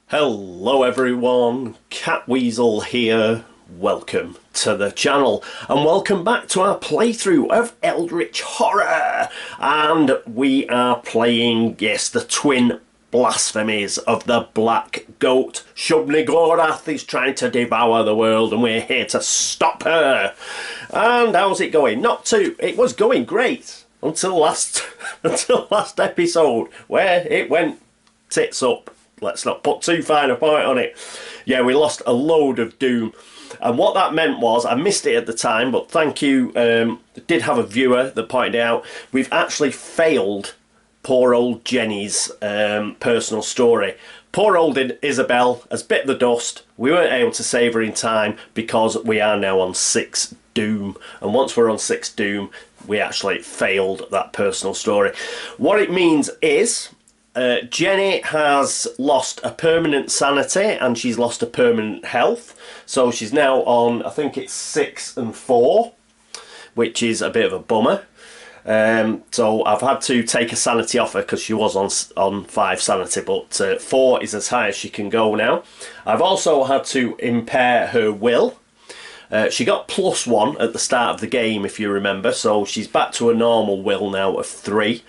Hello everyone, Catweazle here. Welcome to the channel and welcome back to our playthrough of Eldritch Horror. And we are playing, yes, the twin Blasphemies of the Black Goat. Shub-Niggurath is trying to devour the world and we're here to stop her. And how's it going? It was going great until last episode where it went tits up. Let's not put too fine a point on it. Yeah, we lost a load of doom. And what that meant was, I missed it at the time, but thank you. Did have a viewer that pointed out, we've actually failed poor old Jenny's personal story. Poor old Isabel has bit the dust. We weren't able to save her in time because we are now on 6 doom. And once we're on 6 doom, we actually failed that personal story. What it means is, Jenny has lost a permanent sanity and she's lost a permanent health. So she's now on, I think it's 6 and 4, which is a bit of a bummer. So I've had to take a sanity off her because she was on 5 sanity, but 4 is as high as she can go now. I've also had to impair her will. She got +1 at the start of the game, if you remember, so she's back to a normal will now of 3.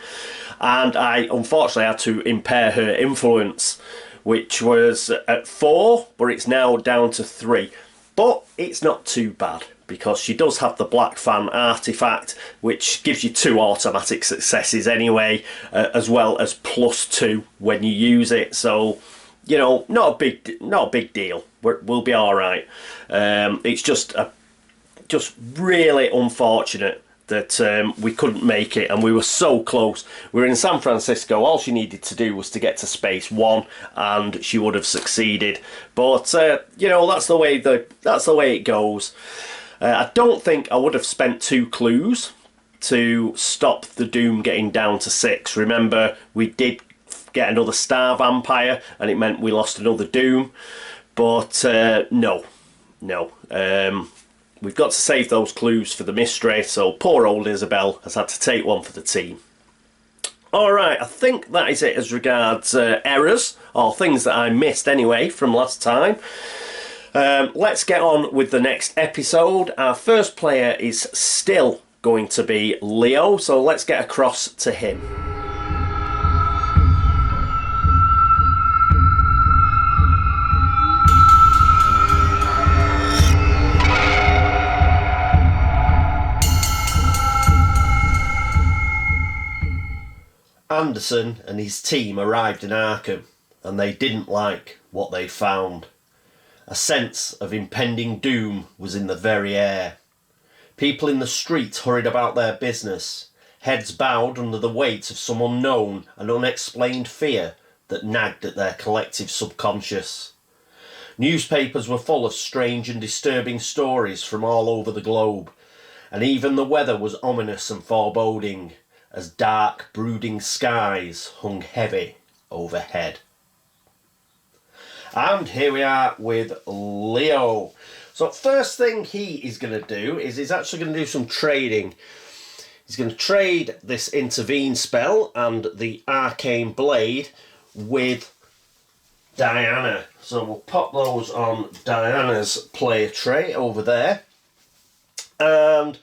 And I unfortunately had to impair her influence, which was at 4, but it's now down to 3. But it's not too bad, because she does have the Black Fan artifact, which gives you 2 automatic successes anyway, as well as +2 when you use it. So, you know, not a big deal. We'll be all right. It's just really unfortunate that we couldn't make it, and we were so close. We were in San Francisco. All she needed to do was to get to space 1 and she would have succeeded, but you know, that's the way it goes. I don't think I would have spent 2 clues to stop the doom getting down to 6. Remember, we did get another star vampire and it meant we lost another doom, but no. We've got to save those clues for the mystery, so poor old Isabel has had to take one for the team. Alright, I think that is it as regards errors, or things that I missed anyway from last time. Let's get on with the next episode. Our first player is still going to be Leo, so let's get across to him. Anderson and his team arrived in Arkham, and they didn't like what they found. A sense of impending doom was in the very air. People in the streets hurried about their business, heads bowed under the weight of some unknown and unexplained fear that nagged at their collective subconscious. Newspapers were full of strange and disturbing stories from all over the globe, and even the weather was ominous and foreboding, as dark, brooding skies hung heavy overhead. And here we are with Leo. So first thing he is going to do is he's actually going to do some trading. He's going to trade this Intervene spell and the Arcane Blade with Diana. So we'll pop those on Diana's player tray over there. And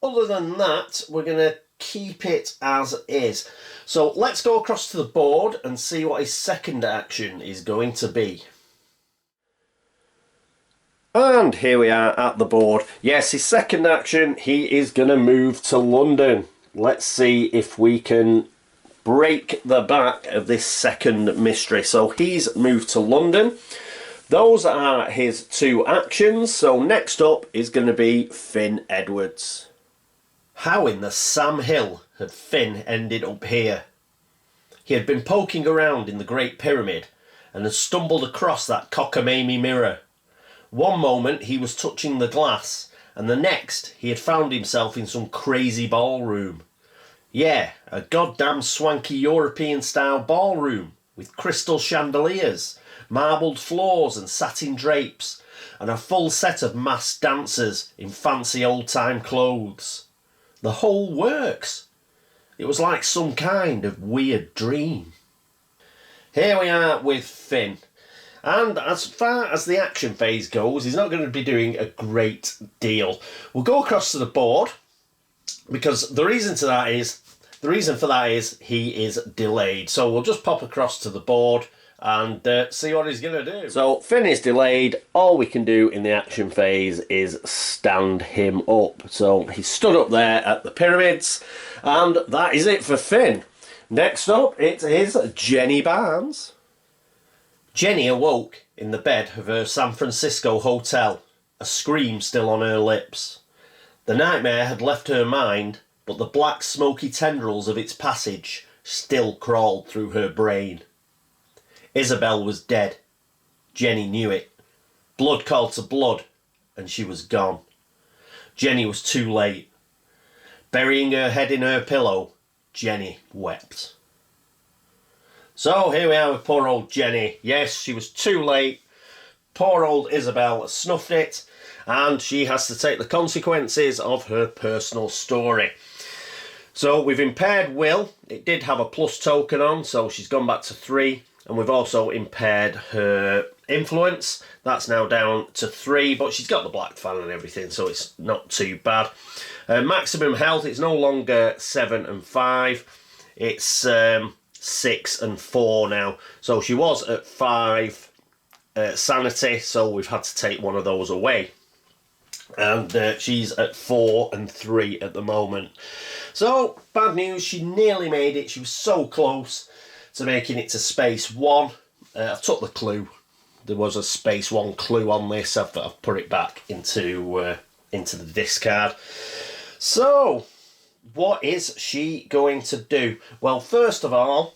other than that, we're going to keep it as is. So let's go across to the board and see what his second action is going to be. And here we are at the board. Yes, his second action, he is going to move to London. Let's see if we can break the back of this second mystery. So he's moved to London. Those are his 2 actions. So next up is going to be Finn Edwards. How in the Sam Hill had Finn ended up here? He had been poking around in the Great Pyramid and had stumbled across that cockamamie mirror. One moment he was touching the glass, and the next he had found himself in some crazy ballroom. Yeah, a goddamn swanky European-style ballroom with crystal chandeliers, marbled floors and satin drapes, and a full set of masked dancers in fancy old-time clothes. The whole works. It was like some kind of weird dream. Here we are with Finn. And as far as the action phase goes, he's not going to be doing a great deal. We'll go across to the board, because the reason for that is he is delayed. So we'll just pop across to the board and see what he's going to do. So Finn is delayed. All we can do in the action phase is stand him up. So he's stood up there at the pyramids, and that is it for Finn. Next up, it is Jenny Barnes. Jenny awoke in the bed of her San Francisco hotel, a scream still on her lips. The nightmare had left her mind, but the black smoky tendrils of its passage still crawled through her brain. Isabel was dead. Jenny knew it. Blood called to blood, and she was gone. Jenny was too late. Burying her head in her pillow, Jenny wept. So here we are with poor old Jenny. Yes, she was too late. Poor old Isabel snuffed it, and she has to take the consequences of her personal story. So we've impaired will. It did have a plus token on, so she's gone back to 3. And we've also impaired her influence. That's now down to 3, but she's got the black fan and everything, so it's not too bad. Maximum health, it's no longer 7 and 5. It's 6 and 4 now. So she was at 5 sanity, so we've had to take one of those away. And she's at 4 and 3 at the moment. So, bad news, she nearly made it. She was so close to making it to space 1. I took the clue. There was a space 1 clue on this. I've put it back into the discard. So, what is she going to do? Well, first of all,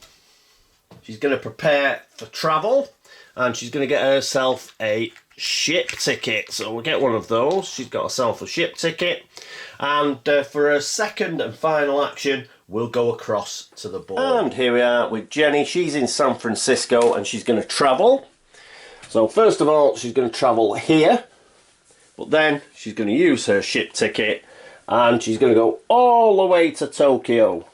she's going to prepare for travel, and she's going to get herself a ship ticket. So we'll get one of those. She's got herself a ship ticket, and for her second and final action, we'll go across to the board. And here we are with Jenny. She's in San Francisco and she's going to travel. So first of all, she's going to travel here, but then she's going to use her ship ticket and she's going to go all the way to Tokyo.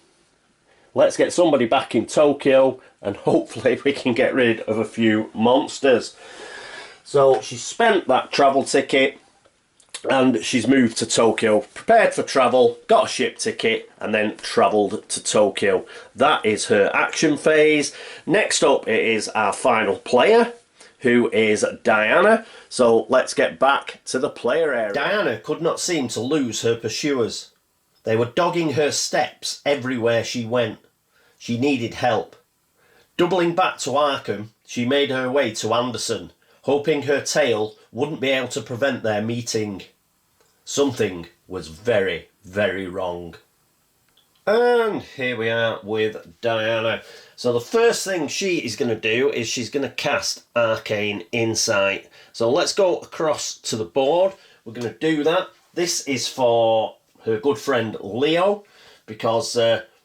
Let's get somebody back in Tokyo and hopefully we can get rid of a few monsters. So she spent that travel ticket and she's moved to Tokyo, prepared for travel, got a ship ticket, and then travelled to Tokyo. That is her action phase. Next up, it is our final player, who is Diana. So let's get back to the player area. Diana could not seem to lose her pursuers. They were dogging her steps everywhere she went. She needed help. Doubling back to Arkham, she made her way to Anderson, hoping her tail wouldn't be able to prevent their meeting. Something was very, very wrong. And here we are with Diana. So the first thing she is going to do is she's going to cast Arcane Insight. So let's go across to the board. We're going to do that. This is for her good friend Leo, because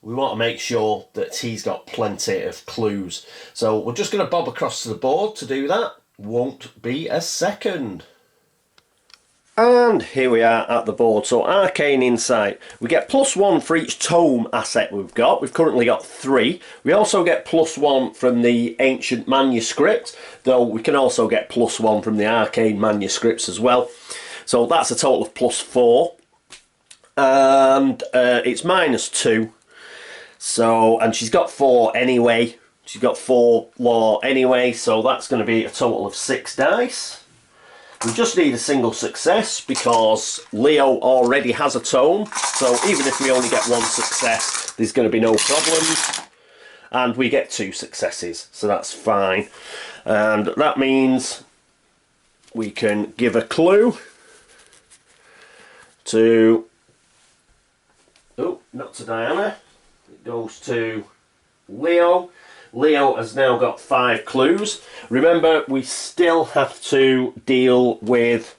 we want to make sure that he's got plenty of clues. So we're just going to bob across to the board to do that. Won't be a second. And here we are at the board. So Arcane Insight. We get +1 for each tome asset we've got. We've currently got 3. We also get +1 from the Ancient Manuscript, though we can also get +1 from the Arcane Manuscripts as well. So that's a total of +4. And it's -2. So, and she's got 4 anyway. She's got 4 law anyway, so that's going to be a total of 6 dice. We just need a single success because Leo already has a tome, so even if we only get 1 success, there's going to be no problems. And we get 2 successes, so that's fine. And that means we can give a clue to... Oh, not to Diana. It goes to Leo. Leo has now got 5 clues. Remember, we still have to deal with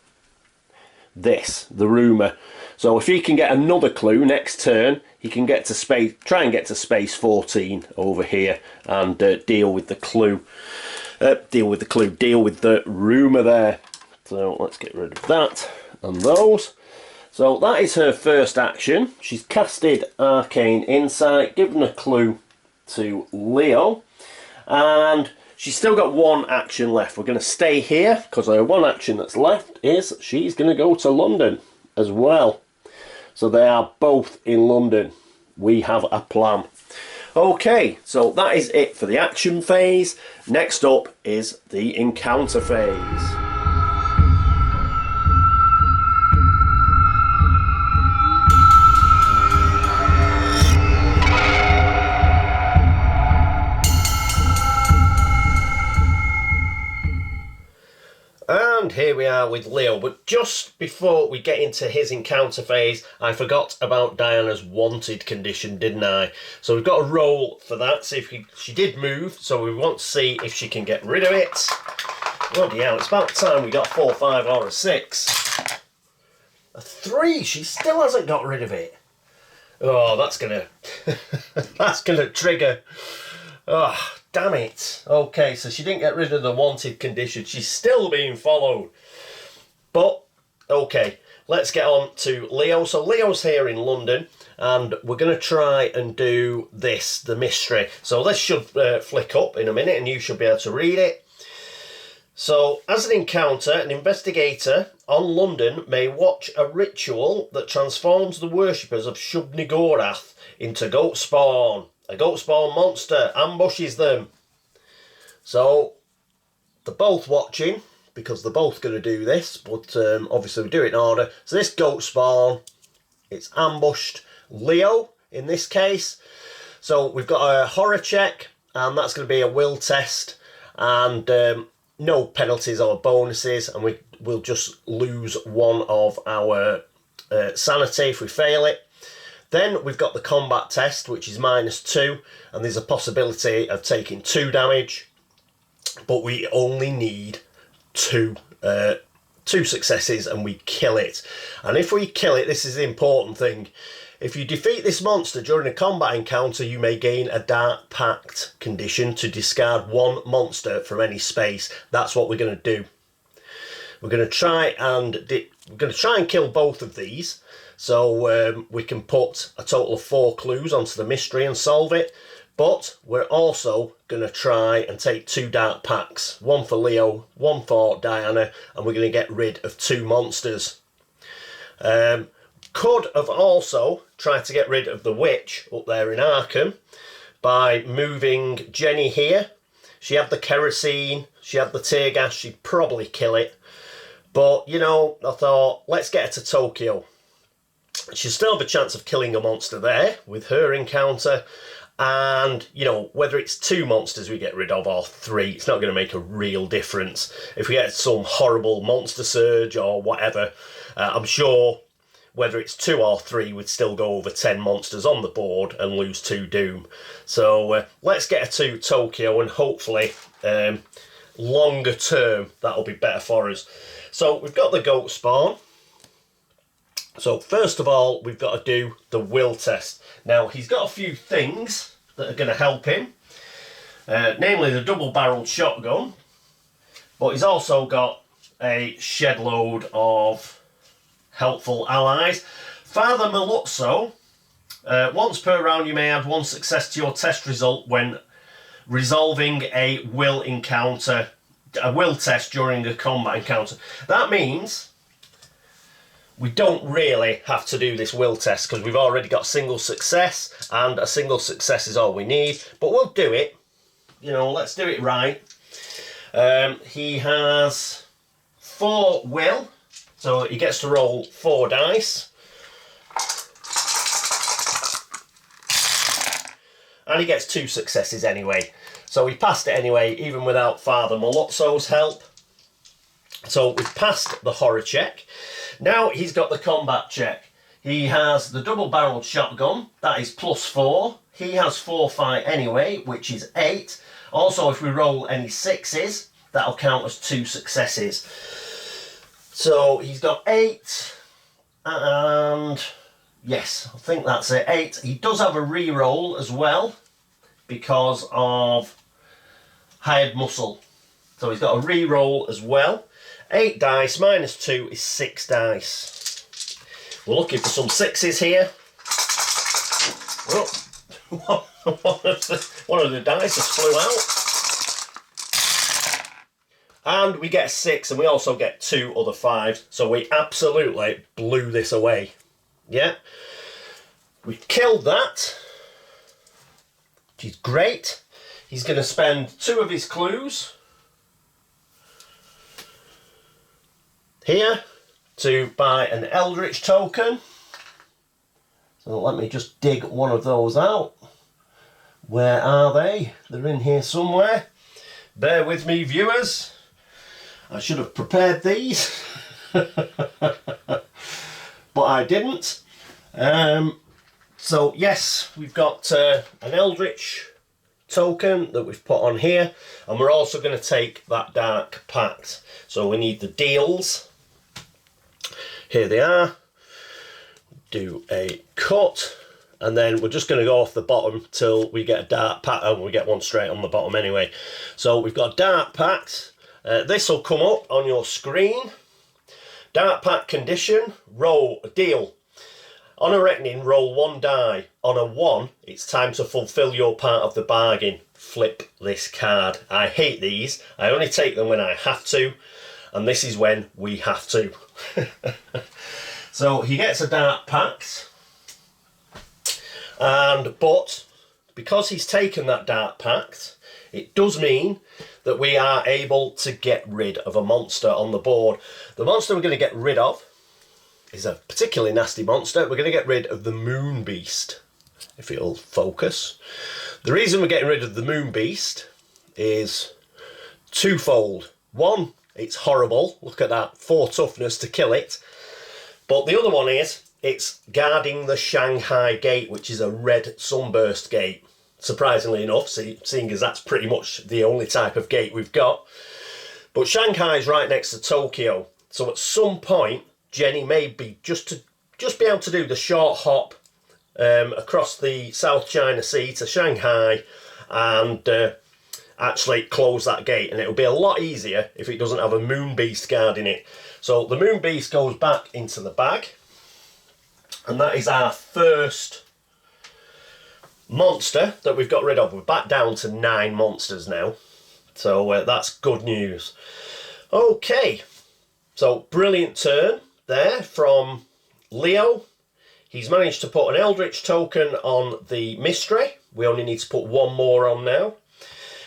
this, the rumour. So if he can get another clue next turn, he can get to space, try and get to space 14 over here and deal with the clue. Deal with the rumour there. So let's get rid of that and those. So that is her first action. She's casted Arcane Insight, given a clue to Leo, and she's still got one action left. We're going to stay here because her one action that's left is she's going to go to London as well. So they are both in London. We have a plan. Okay, so that is it for the action phase. Next up is the encounter phase. And here we are with Leo, but just before we get into his encounter phase, I forgot about Diana's wanted condition, didn't I? So we've got a roll for that, see if she did move, so we want to see if she can get rid of it. Bloody hell, it's about time we got 4, 5 or a 6. A 3, she still hasn't got rid of it. Oh, that's gonna, that's gonna trigger. Oh, damn it. Okay, so she didn't get rid of the wanted condition. She's still being followed. But, okay, let's get on to Leo. So Leo's here in London, and we're going to try and do this, the mystery. So this should flick up in a minute, and you should be able to read it. So, as an encounter, an investigator on London may watch a ritual that transforms the worshippers of Shub-Niggurath into goat spawn. A goat spawn monster ambushes them. So, they're both watching, because they're both going to do this, but obviously we do it in order. So this goat spawn, it's ambushed Leo, in this case. So we've got a horror check, and that's going to be a will test, and no penalties or bonuses, and we'll just lose one of our sanity if we fail it. Then we've got the combat test, which is -2, and there's a possibility of taking 2 damage, but we only need 2 successes and we kill it. And if we kill it, this is the important thing. If you defeat this monster during a combat encounter, you may gain a Dark Pact condition to discard 1 monster from any space. That's what we're going to do. We're going to try and kill both of these. So we can put a total of 4 clues onto the mystery and solve it. But we're also going to try and take 2 Dark Pacts. 1 for Leo, 1 for Diana. And we're going to get rid of 2 monsters. Could have also tried to get rid of the witch up there in Arkham by moving Jenny here. She had the kerosene, she had the tear gas, she'd probably kill it. But, you know, I thought, let's get her to Tokyo. She'll still have a chance of killing a monster there with her encounter. And, you know, whether it's 2 monsters we get rid of or 3, it's not going to make a real difference. If we get some horrible monster surge or whatever, I'm sure whether it's 2 or 3, we'd still go over 10 monsters on the board and lose 2 doom. So let's get her to Tokyo, and hopefully longer term that'll be better for us. So we've got the goat spawn. So first of all, we've got to do the will test. Now, he's got a few things that are going to help him, namely the double-barreled shotgun, but he's also got a shed load of helpful allies. Father Maluzzo, once per round you may add 1 success to your test result when resolving a will test during a combat encounter. That means we don't really have to do this will test because we've already got single success, and a single success is all we need. But we'll do it. You know, let's do it right. He has 4 will, so he gets to roll 4 dice. And he gets 2 successes anyway. So we passed it anyway, even without Father Maluzzo's help. So we've passed the horror check. Now he's got the combat check. He has the double-barreled shotgun, that is +4. He has 4 fight anyway, which is 8. Also, if we roll any 6s, that'll count as 2 successes. So he's got 8, and yes, I think that's it, 8. He does have a re-roll as well, because of hired muscle. So he's got a re-roll as well. 8 dice -2 is 6 dice. We're looking for some 6s here. Oh, one of the dice just flew out. And we get a 6, and we also get 2 other 5s. So we absolutely blew this away. Yeah. We killed that. Which is great. He's going to spend 2 of his clues here to buy an Eldritch token. So let me just dig one of those out. Where are they? They're in here somewhere. Bear with me, viewers. I should have prepared these. But I didn't. So yes, we've got an Eldritch token that we've put on here. And we're also going to take that Dark Pact. So we need the deals. Here they are. Do a cut. And then we're just going to go off the bottom till we get a Dark Pact. Oh, we get one straight on the bottom anyway. So we've got Dark Pact. This will come up on your screen. Dark Pact condition. Roll a deal. On a reckoning, roll 1 die. On a 1, it's time to fulfill your part of the bargain. Flip this card. I hate these. I only take them when I have to. And this is when we have to. So he gets a Dark Pact. But because he's taken that Dark Pact, it does mean that we are able to get rid of a monster on the board. The monster we're going to get rid of is a particularly nasty monster. We're going to get rid of the Moon Beast, if it'll focus. The reason we're getting rid of the Moon Beast is twofold. One, it's horrible. Look at that, 4 toughness to kill it. But the other one is, it's guarding the Shanghai Gate, which is a red sunburst gate. Surprisingly enough, seeing as that's pretty much the only type of gate we've got. But Shanghai's right next to Tokyo. So at some point, Jenny may be just be able to do the short hop across the South China Sea to Shanghai and actually close that gate. And it'll be a lot easier if it doesn't have a Moon Beast guarding it. So the Moon Beast goes back into the bag. And that is our first monster that we've got rid of. We're back down to 9 monsters now. So that's good news. Okay. So brilliant turn there from Leo. He's managed to put an Eldritch token on the Mystery. We only need to put 1 more on now.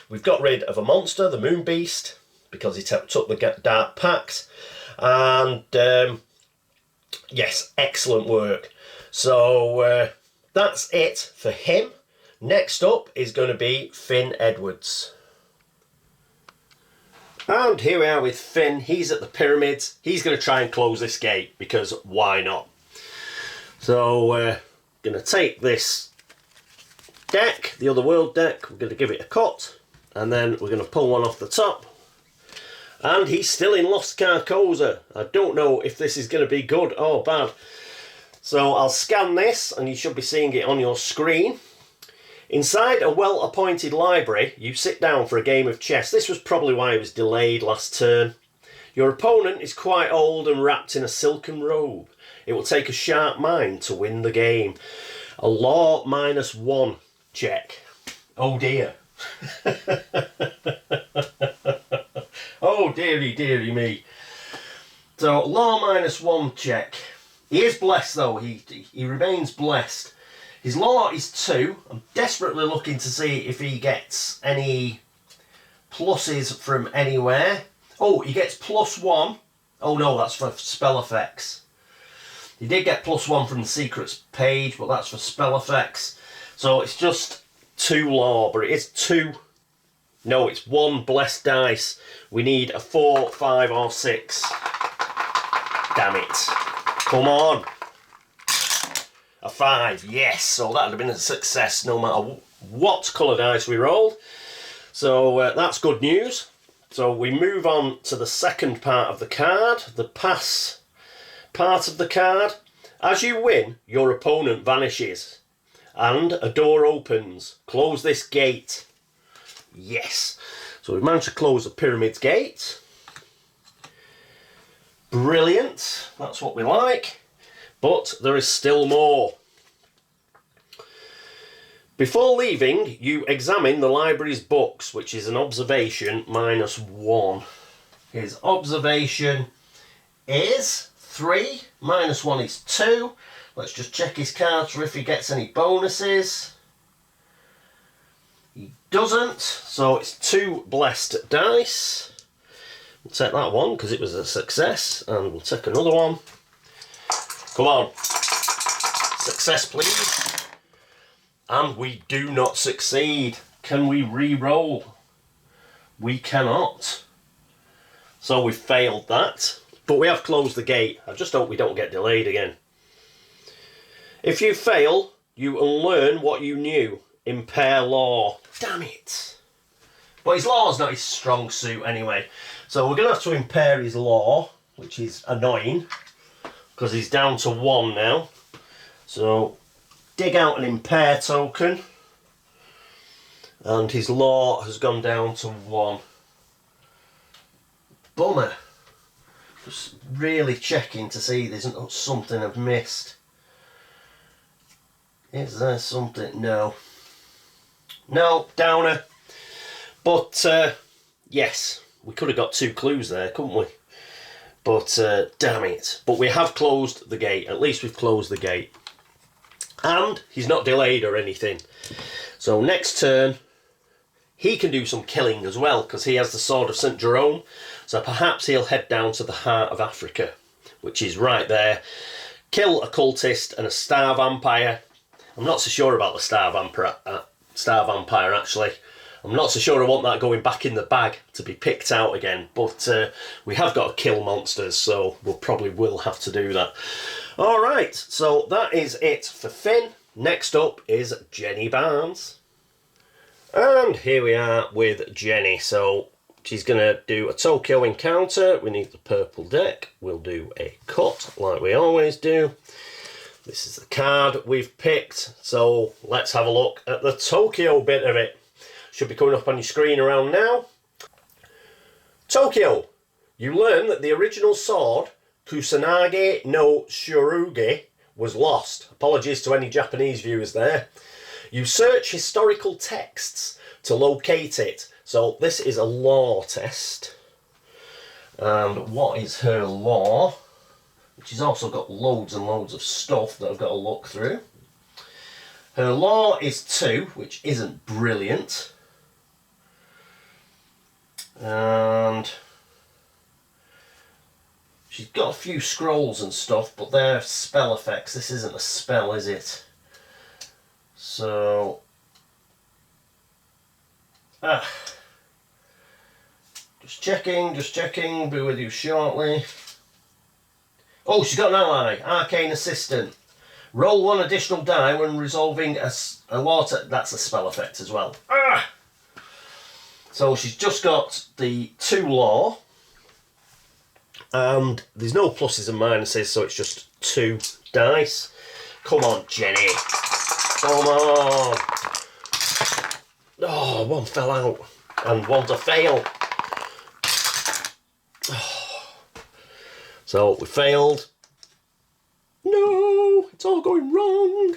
We've got rid of a monster, the Moon Beast, because he took the Dark Pact. And yes, excellent work. So that's it for him. Next up is going to be Finn Edwards. And here we are with Finn. He's at the pyramids. He's going to try and close this gate because why not? So we're going to take this deck, the Otherworld deck. We're going to give it a cut. And then we're going to pull one off the top. And he's still in Lost Carcosa. I don't know if this is going to be good or bad. So I'll scan this and you should be seeing it on your screen. Inside a well-appointed library, you sit down for a game of chess. This was probably why it was delayed last turn. Your opponent is quite old and wrapped in a silken robe. It will take a sharp mind to win the game. A law -1 check. Oh dear. Oh dearie, dearie me. So law -1 check. He is blessed though. He remains blessed. His law is 2. I'm desperately looking to see if he gets any pluses from anywhere. Oh, he gets +1. Oh no, that's for spell effects. He did get +1 from the secrets page, but that's for spell effects. So it's just 2 law, but it is 2. No, it's 1 blessed dice. We need a 4, 5 or 6. Damn it. Come on. A 5, yes. So that would have been a success no matter what colour dice we rolled. So that's good news. So we move on to the second part of the card, the pass part of the card. As you win, your opponent vanishes and a door opens. Close this gate. Yes. So we've managed to close the pyramid's gate. Brilliant. That's what we like. But there is still more. Before leaving, you examine the library's books, which is an observation -1. his observation is 3, -1 is 2. Let's just check his cards for if he gets any bonuses. He doesn't, so it's 2 blessed dice. We'll take that one because it was a success, and we'll take another one. Come on. Success, please. And we do not succeed. Can we re-roll? We cannot. So we failed that. But we have closed the gate. I just hope we don't get delayed again. If you fail, you unlearn what you knew. Impair law. Damn it. But his law is not his strong suit anyway. So we're going to have to impair his law, which is annoying, because he's down to 1 now. So dig out an impair token. And his law has gone down to 1. Bummer. Just really checking to see there's not something I've missed. Is there something? No. No, downer. But, yes, we could have got 2 clues there, couldn't we? But, damn it. But we have closed the gate. At least we've closed the gate. And he's not delayed or anything. So next turn, he can do some killing as well, because he has the Sword of St. Jerome. So perhaps he'll head down to the heart of Africa, which is right there. Kill a cultist and a star vampire. I'm not so sure about the star vampire actually. I'm not so sure I want that going back in the bag to be picked out again. But we have got to kill monsters, so we'll probably will have to do that. Alright, so that is it for Finn. Next up is Jenny Barnes. And here we are with Jenny. So she's going to do a Tokyo encounter. We need the purple deck. We'll do a cut like we always do. This is the card we've picked. So let's have a look at the Tokyo bit of it. Should be coming up on your screen around now. Tokyo. You learn that the original sword, Kusanagi no Shoruge, was lost. Apologies to any Japanese viewers there. You search historical texts to locate it. So this is a law test. And what is her law? Which has also got loads and loads of stuff that I've got to look through. Her law is 2, which isn't brilliant. And she's got a few scrolls and stuff, but they're spell effects. This isn't a spell, is it? So, just checking, be with you shortly. Oh, she's got an ally, Arcane Assistant. Roll 1 additional die when resolving a law that's a spell effect as well. So she's just got the 2 law, and there's no pluses and minuses, so it's just 2 dice. Come on, Jenny. Come on. Oh, 1 fell out. And 1's a fail. Oh. So we failed. No, it's all going wrong.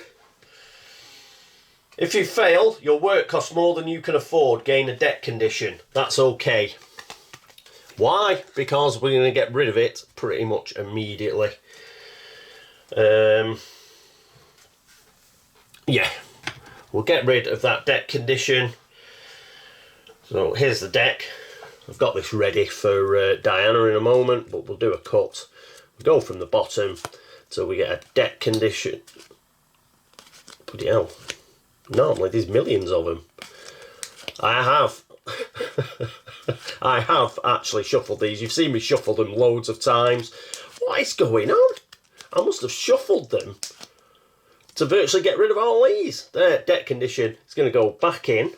If you fail, your work costs more than you can afford. Gain a debt condition. That's okay. Why? Because we're going to get rid of it pretty much immediately. Yeah, we'll get rid of that deck condition. So here's the deck. I've got this ready for Diana in a moment, but we'll do a cut. We go from the bottom till we get a deck condition. Bloody hell. Normally there's millions of them. I have actually shuffled these. You've seen me shuffle them loads of times. What is going on? I must have shuffled them to virtually get rid of all these. There, deck condition. It's going to go back in.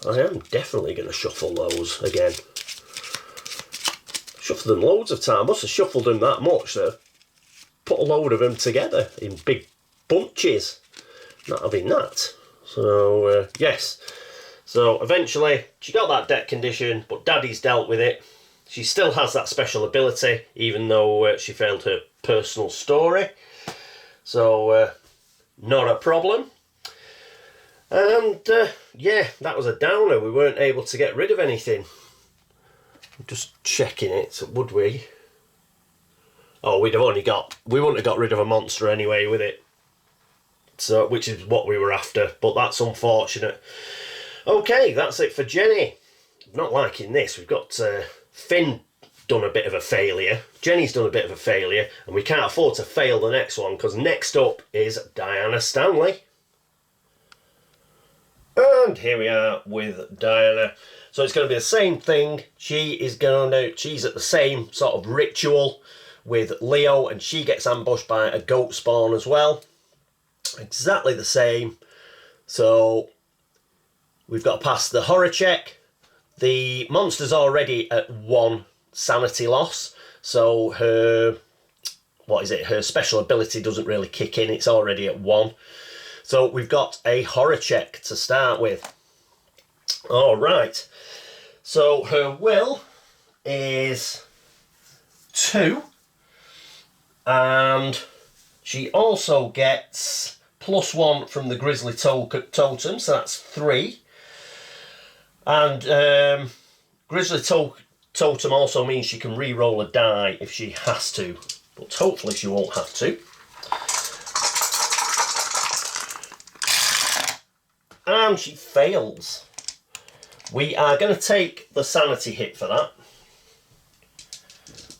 I am definitely going to shuffle those again. Shuffled them loads of times. I must have shuffled them that much that I've put a load of them together in big bunches. Not having that. So, yes. So, eventually, she got that deck condition, but Daddy's dealt with it. She still has that special ability, even though she failed her personal story. So, not a problem. And, yeah, that was a downer. We weren't able to get rid of anything. Just checking it, so would we? Oh, we wouldn't have got rid of a monster anyway with it. So, which is what we were after, but that's unfortunate. Okay, that's it for Jenny. I'm not liking this. We've got Finn done a bit of a failure. Jenny's done a bit of a failure, and we can't afford to fail the next one, because next up is Diana Stanley. And here we are with Diana. So it's going to be the same thing. She's at the same sort of ritual with Leo, and she gets ambushed by a goat spawn as well. Exactly the same. So we've got to pass the horror check. The monster's already at 1 sanity loss, so her special ability doesn't really kick in. It's already at 1. So we've got a horror check to start with. All right. So her will is 2, and she also gets +1 from the grizzly totem, so that's 3. And grizzly totem also means she can re-roll a die if she has to, but hopefully she won't have to. And she fails. We are going to take the sanity hit for that.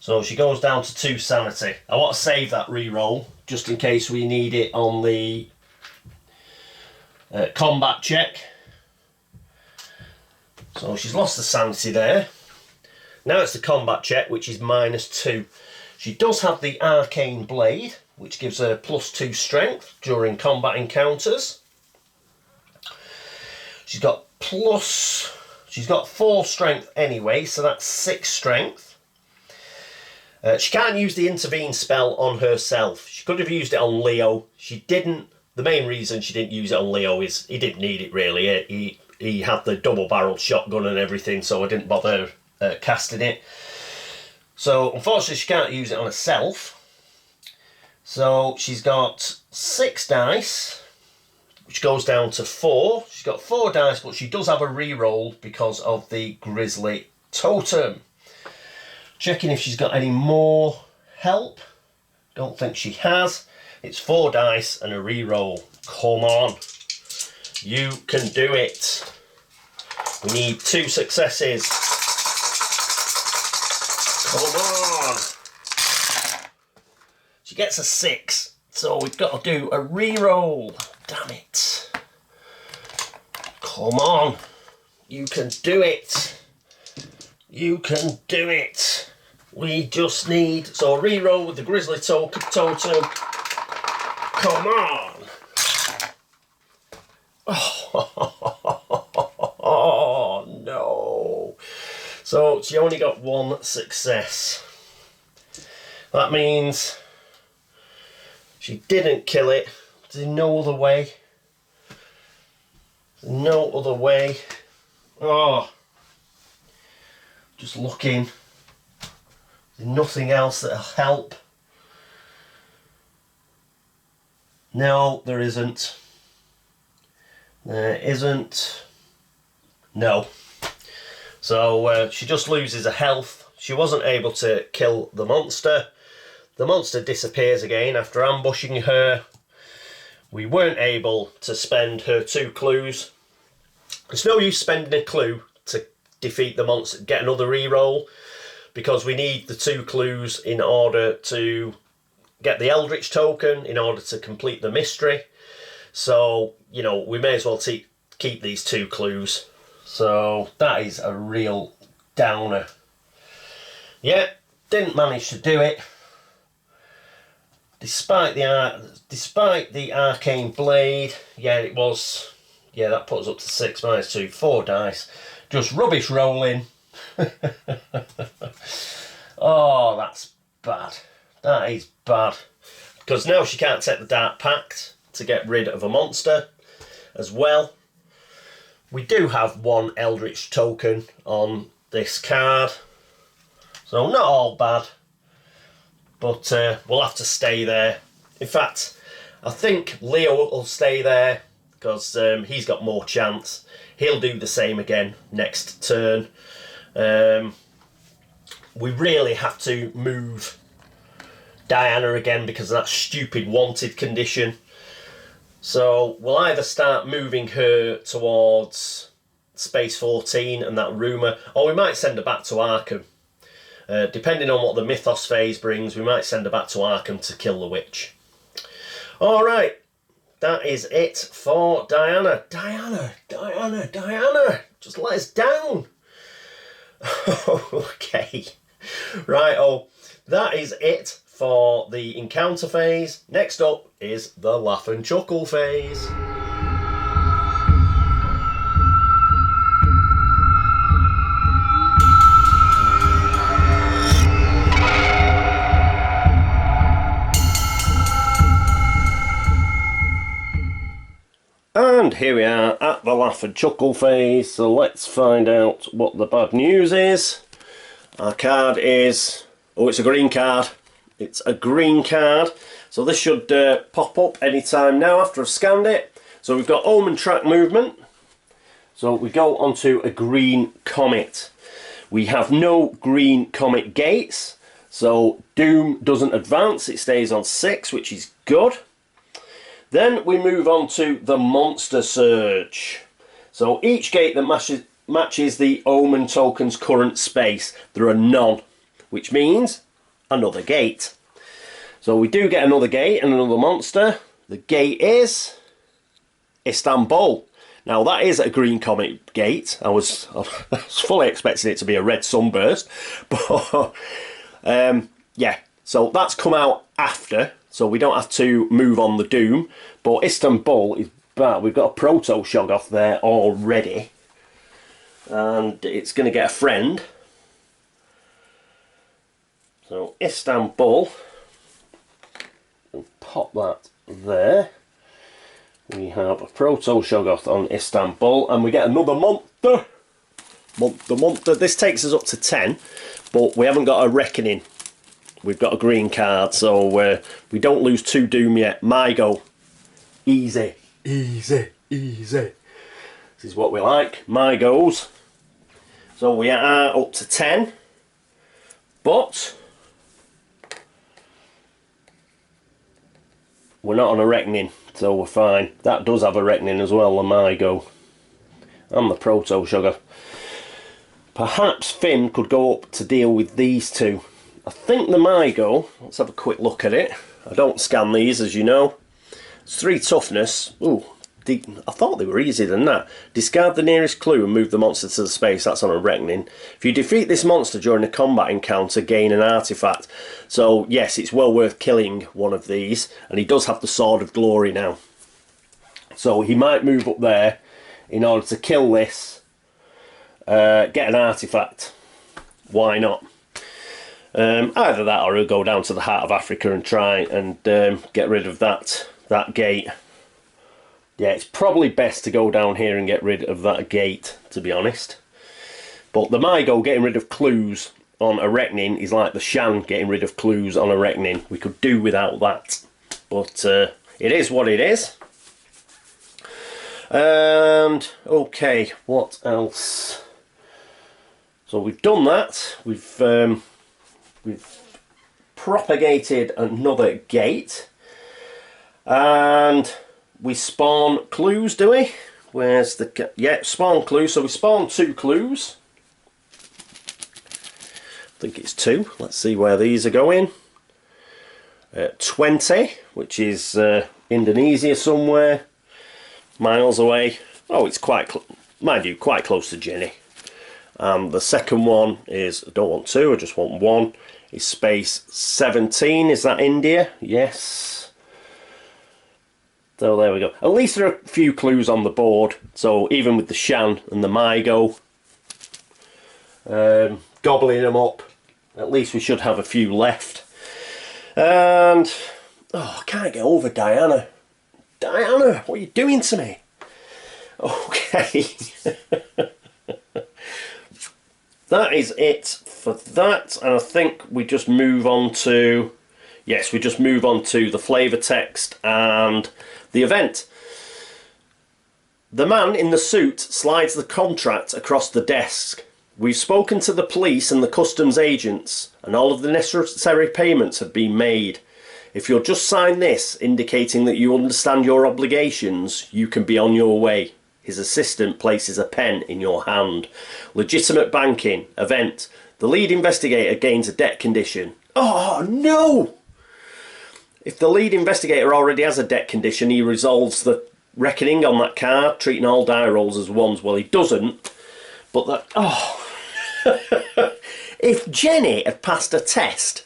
So she goes down to 2 sanity. I want to save that re-roll just in case we need it on the combat check. So she's lost the sanity there. Now it's the combat check, which is -2. She does have the arcane blade, which gives her +2 strength during combat encounters. She's got 4 strength anyway, so that's 6 strength. She can't use the intervene spell on herself. She could have used it on Leo. She didn't. The main reason she didn't use it on Leo is he didn't need it really. He had the double-barreled shotgun and everything, so I didn't bother casting it. So unfortunately she can't use it on herself. So she's got 6 dice, which goes down to 4. She's got 4 dice, but she does have a re-roll because of the grizzly totem. Checking if she's got any more help. Don't think she has. It's 4 dice and a re-roll. Come on. You can do it. We need 2 successes. Come on. She gets a 6. So we've got to do a re-roll. Damn it. Come on. You can do it. You can do it. We just need... So a re-roll with the grizzly totem. Come on. Oh, no. So she only got 1 success. That means she didn't kill it. There's no other way. No other way. Oh. Just looking. There's nothing else that'll help. No, there isn't. There isn't. No. So she just loses a health. She wasn't able to kill the monster. The monster disappears again after ambushing her. We weren't able to spend her 2 clues. It's no use spending a clue to defeat the monster, get another re-roll, because we need the 2 clues in order to get the Eldritch token, in order to complete the mystery. So, you know, we may as well keep these 2 clues. So that is a real downer. Yeah, didn't manage to do it. Despite the arcane blade, yeah, it was. Yeah, that puts us up to 6 -2, 4 dice. Just rubbish rolling. Oh, that's bad. That is bad. Because now she can't take the Dark Pact to get rid of a monster as well. We do have 1 Eldritch token on this card. So not all bad. But we'll have to stay there. In fact, I think Leo will stay there because he's got more chance. He'll do the same again next turn. we really have to move Diana again because of that stupid wanted condition. So we'll either start moving her towards Space 14 and that rumour, or we might send her back to Arkham. Depending on what the Mythos phase brings, we might send her back to Arkham to kill the witch. Alright, that is it for Diana. Diana! Just let us down! Okay. Right, that is it for the encounter phase. Next up is the laugh and chuckle phase. And here we are at the laugh and chuckle phase, so let's find out what the bad news is. Our card is, it's a green card. It's a green card, so this should pop up anytime now after I've scanned it. So we've got omen track movement, so we go onto a green comet. We have no green comet gates, so Doom doesn't advance, it stays on 6, which is good. Then we move on to the Monster Surge. So each gate that matches the Omen token's current space, there are none, which means another gate. So we do get another gate and another monster. The gate is Istanbul. Now that is a green comet gate. I was fully expecting it to be a red sunburst, but yeah. So that's come out after. So we don't have to move on the Doom, but Istanbul is bad. We've got a Proto Shoggoth there already, and it's going to get a friend. So Istanbul, we'll pop that there. We have a Proto Shoggoth on Istanbul, and we get another monster. Monster. This takes us up to 10, but we haven't got a Reckoning. We've got a green card, so we don't lose 2 Doom yet. My go. Easy. This is what we like. My goes. So we are up to 10. But we're not on a Reckoning, so we're fine. That does have a Reckoning as well, the My go. And the Proto Sugar. Perhaps Finn could go up to deal with these two. I think the Mygo, let's have a quick look at it. I don't scan these, as you know. It's 3 toughness. Ooh, I thought they were easier than that. Discard the nearest clue and move the monster to the space. That's on a Reckoning. If you defeat this monster during a combat encounter, gain an artifact. So, yes, it's well worth killing one of these. And he does have the Sword of Glory now. So he might move up there in order to kill this. Get an artifact. Why not? Either that, or he'll go down to the Heart of Africa and try and get rid of that gate. Yeah, it's probably best to go down here and get rid of that gate, to be honest. But the Mygo getting rid of clues on a Reckoning is like the Shan getting rid of clues on a Reckoning. We could do without that. But it is what it is. And, okay, what else? So we've done that. We've propagated another gate, and we spawn clues, do we? Where's the... yeah, spawn clues. So we spawn 2 clues. I think it's 2. Let's see where these are going. 20, which is Indonesia somewhere, miles away. Oh, it's quite, mind you, quite close to Jenny. The second one is, I don't want 2, I just want 1. Is space 17. Is that India? Yes. So there we go. At least there are a few clues on the board. So even with the Shan and the Mygo, gobbling them up, at least we should have a few left. And oh, I can't get over Diana. Diana, what are you doing to me? Okay. That is it for that, and I think we just move on to, yes, we just move on to the flavour text and the event. The man in the suit slides the contract across the desk. We've spoken to the police and the customs agents, and all of the necessary payments have been made. If you'll just sign this, indicating that you understand your obligations, you can be on your way. His assistant places a pen in your hand. Legitimate banking. Event. The lead investigator gains a debt condition. Oh, no! If the lead investigator already has a debt condition, he resolves the reckoning on that card, treating all die rolls as ones. Well, he doesn't. But that... Oh... If Jenny had passed a test,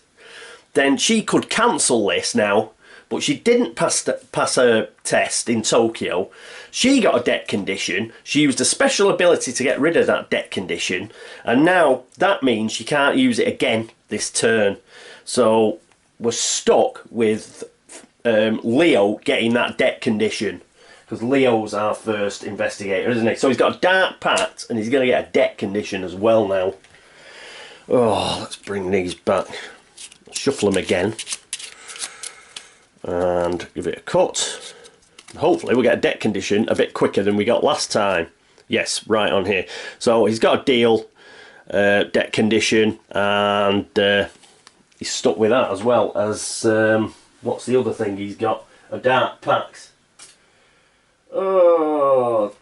then she could cancel this now, but she didn't pass her test in Tokyo. She got a debt condition. She used a special ability to get rid of that debt condition, and now that means she can't use it again this turn. So we're stuck with Leo getting that debt condition, because Leo's our first investigator, isn't he? So he's got a dark pact, and he's going to get a debt condition as well now. Oh, let's bring these back. Shuffle them again. And give it a cut. Hopefully we'll get a debt condition a bit quicker than we got last time. Yes, right on here. So he's got a deal, debt condition, and he's stuck with that as well as, what's the other thing he's got? A dark pact. Oh,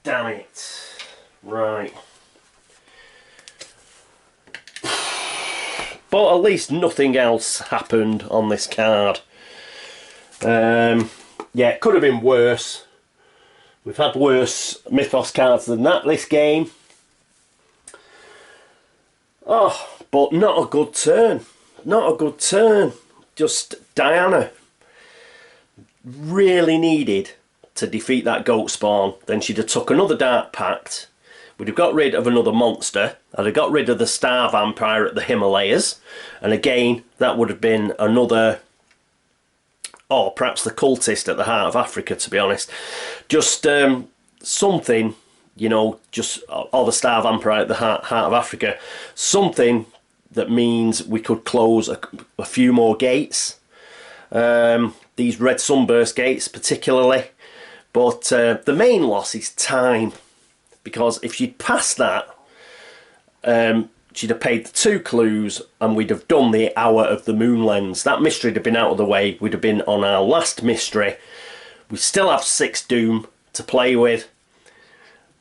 damn it. Right. But at least nothing else happened on this card. Yeah, it could have been worse. We've had worse Mythos cards than that this game. Oh, but not a good turn. Not a good turn. Just Diana really needed to defeat that goat spawn. Then she'd have took another Dark Pact. We'd have got rid of another monster. I'd have got rid of the star vampire at the Himalayas. And again, that would have been another... or perhaps the cultist at the heart of Africa, to be honest. Just something, you know, just... or the star vampire at the heart of Africa. Something that means we could close a few more gates. These red sunburst gates particularly. But the main loss is time. Because if she'd passed that, she'd have paid the 2 clues and we'd have done the hour of the moon lens. That mystery would have been out of the way. We'd have been on our last mystery. We still have 6 doom to play with.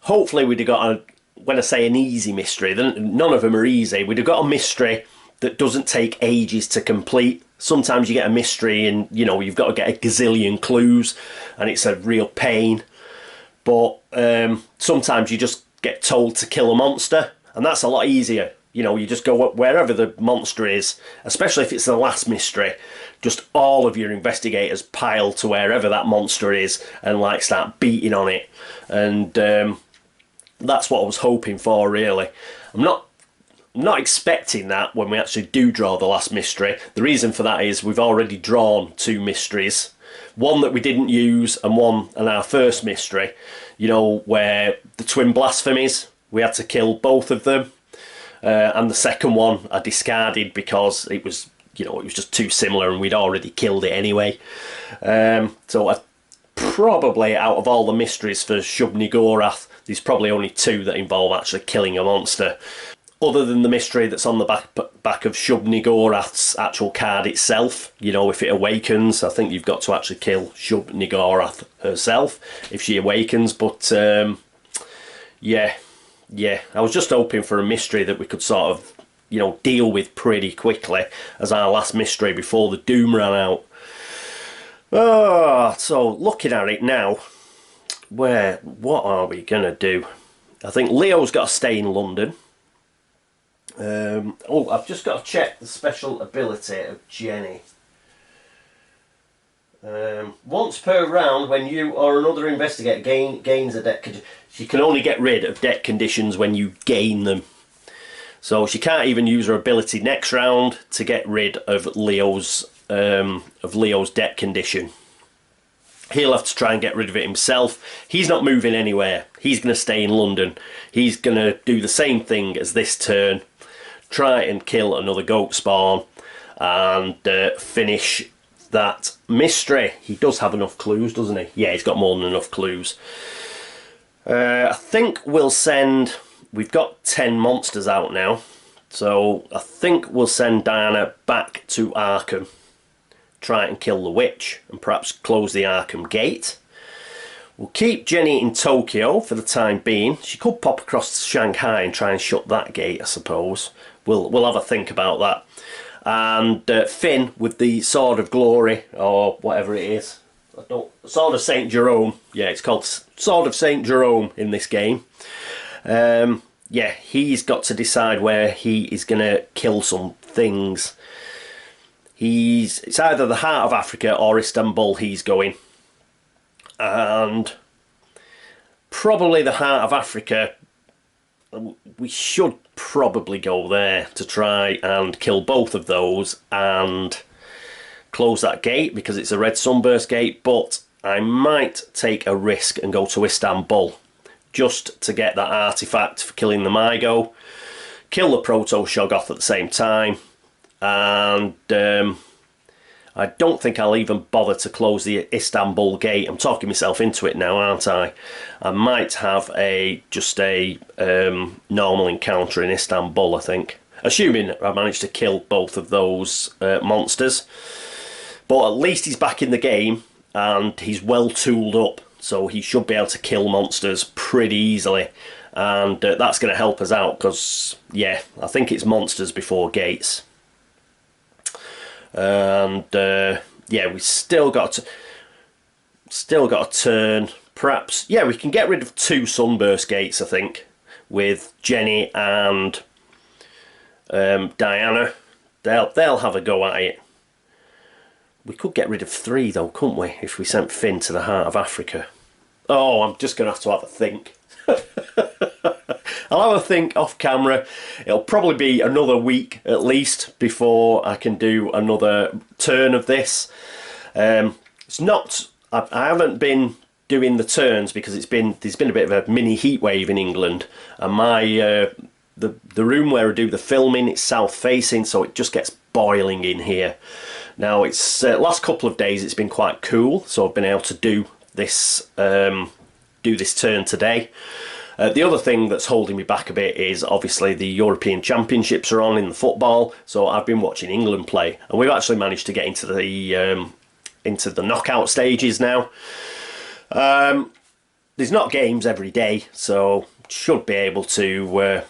Hopefully we'd have got a, when I say an easy mystery, none of them are easy. We'd have got a mystery that doesn't take ages to complete. Sometimes you get a mystery and, you know, you've got to get a gazillion clues and it's a real pain. But sometimes you just get told to kill a monster, and that's a lot easier. You know, you just go wherever the monster is, especially if it's the last mystery. Just all of your investigators pile to wherever that monster is and like start beating on it. And that's what I was hoping for, really. I'm not expecting that when we actually do draw the last mystery. The reason for that is we've already drawn 2 mysteries. One that we didn't use and one in our first mystery, you know, where the twin blasphemies, we had to kill both of them. And the second one I discarded because it was, you know, it was just too similar and we'd already killed it anyway. So I probably, out of all the mysteries for Shub-Niggurath, there's probably only 2 that involve actually killing a monster. Other than the mystery that's on the back of Shub-Niggurath's actual card itself. You know, if it awakens, I think you've got to actually kill Shub-Niggurath herself if she awakens. But, yeah, I was just hoping for a mystery that we could sort of, you know, deal with pretty quickly as our last mystery before the doom ran out. Oh, so looking at it now, what are we going to do? I think Leo's got to stay in London. Oh, I've just got to check the special ability of Jenny. Once per round, when you or another investigator gains a debt condition, she can only get rid of debt conditions when you gain them. So she can't even use her ability next round to get rid of Leo's debt condition. He'll have to try and get rid of it himself. He's not moving anywhere. He's going to stay in London. He's going to do the same thing as this turn. Try and kill another goat spawn and finish that mystery. He does have enough clues, doesn't he? Yeah, he's got more than enough clues. I think we'll send we've got 10 monsters out now, so I think we'll send Diana back to Arkham, try and kill the witch, and perhaps close the Arkham gate. We'll keep Jenny in Tokyo for the time being. She could pop across to Shanghai and try and shut that gate, I suppose. We'll have a think about that. And Finn with the Sword of Glory, or whatever it is. Sword of St. Jerome. Yeah, it's called Sword of St. Jerome in this game. Yeah, he's got to decide where he is going to kill some things. It's either the heart of Africa or Istanbul he's going. And probably the heart of Africa. We should probably go there to try and kill both of those and close that gate, because it's a red sunburst gate. But I might take a risk and go to Istanbul just to get that artifact for killing the Mygo, kill the Proto-Shoggoth at the same time, and I don't think I'll even bother to close the Istanbul gate. I'm talking myself into it now, aren't I? I might have just a normal encounter in Istanbul, I think. Assuming I manage to kill both of those monsters. But at least he's back in the game and he's well tooled up. So he should be able to kill monsters pretty easily. And that's going to help us out because, yeah, I think it's monsters before gates. And yeah, we still got a turn. Perhaps, yeah, we can get rid of 2 sunburst gates, I think, with Jenny and Diana. They'll have a go at it. We could get rid of 3 though, couldn't we, if we sent Finn to the heart of Africa? Oh, I'm just gonna have to have a think. I'll have a think off camera. It'll probably be another week at least before I can do another turn of this. It's not. I haven't been doing the turns because there's been a bit of a mini heat wave in England, and my the room where I do the filming, it's south facing, so it just gets boiling in here. Now it's last couple of days it's been quite cool, so I've been able to do this turn today. The other thing that's holding me back a bit is obviously the European Championships are on in the football, so I've been watching England play, and we've actually managed to get into the knockout stages now. There's not games every day, so should be able to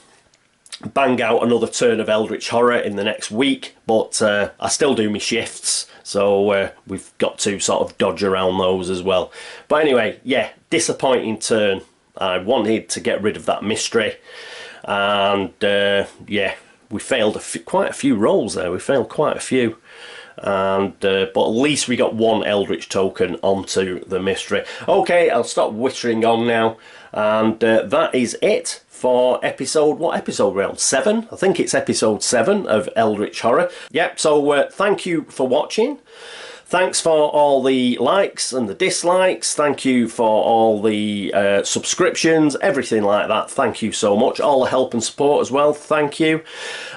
bang out another turn of Eldritch Horror in the next week, but I still do my shifts, so we've got to sort of dodge around those as well. But anyway, yeah, disappointing turn. I wanted to get rid of that mystery, and yeah, we failed quite a few rolls there. We failed quite a few, and but at least we got 1 Eldritch token onto the mystery. Okay, I'll stop whittering on now, and that is it for episode, what episode we're on? 7? I think it's episode 7 of Eldritch Horror. Yep, so thank you for watching. Thanks for all the likes and the dislikes. Thank you for all the subscriptions, everything like that. Thank you so much. All the help and support as well. Thank you.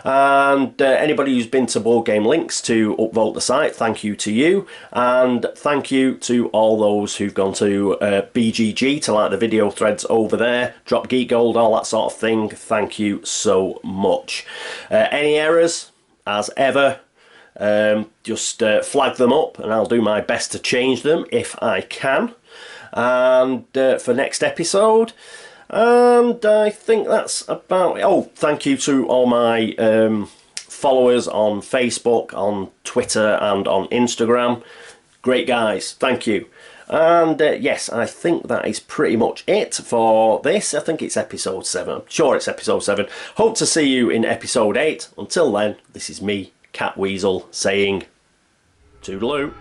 And anybody who's been to Board Game Links to upvote the site, thank you to you. And thank you to all those who've gone to BGG to like the video threads over there. Drop Geek Gold, all that sort of thing. Thank you so much. Any errors, as ever, just flag them up and I'll do my best to change them if I can, and for next episode. And I think that's about it. Oh, thank you to all my followers on Facebook, on Twitter and on Instagram. Great guys, thank you. And yes, I think that is pretty much it for this. I think it's episode 7. I'm sure it's episode 7. Hope to see you in episode 8. Until then, this is me, Catweazle, saying toodaloo.